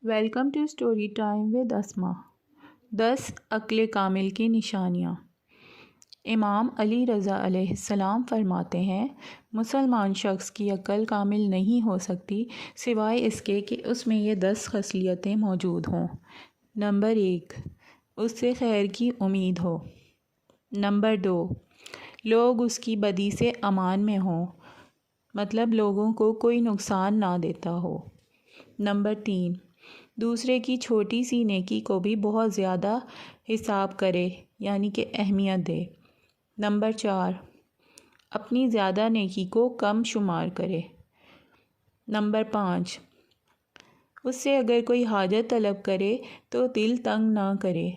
Welcome to story time with Asma. 10 عقل کامل کی نشانیاں۔ امام علی رضا علیہ السلام فرماتے ہیں، مسلمان شخص کی عقل کامل نہیں ہو سکتی سوائے اس کے کہ اس میں یہ 10 خصلتیں موجود ہوں۔ نمبر 1، اس سے خیر کی امید ہو۔ نمبر 2، لوگ اس کی بدی سے امان میں ہوں، مطلب لوگوں کو کوئی نقصان نہ دیتا ہو۔ نمبر 3، دوسرے کی چھوٹی سی نیکی کو بھی بہت زیادہ حساب کرے، یعنی کہ اہمیت دے۔ نمبر 4، اپنی زیادہ نیکی کو کم شمار کرے۔ نمبر 5، اس سے اگر کوئی حاجت طلب کرے تو دل تنگ نہ کرے،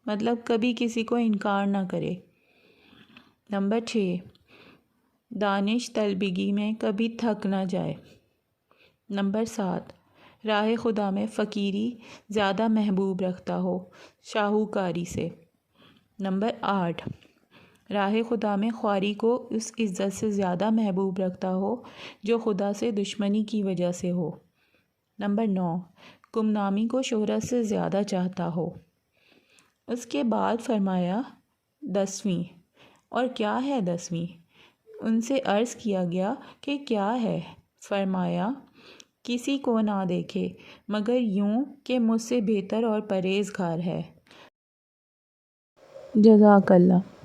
مطلب کبھی کسی کو انکار نہ کرے۔ نمبر 6، دانش طلبگی میں کبھی تھک نہ جائے۔ نمبر 7، راہ خدا میں فقیری زیادہ محبوب رکھتا ہو شاہوکاری سے۔ نمبر 8، راہ خدا میں خواری کو اس عزت سے زیادہ محبوب رکھتا ہو جو خدا سے دشمنی کی وجہ سے ہو۔ نمبر 9، گمنامی کو شہرت سے زیادہ چاہتا ہو۔ اس کے بعد فرمایا 10ویں، اور کیا ہے 10ویں؟ ان سے عرض کیا گیا کہ کیا ہے؟ فرمایا، کسی کو نہ دیکھے مگر یوں کہ مجھ سے بہتر اور پرہیزگار ہے۔ جزاک اللہ۔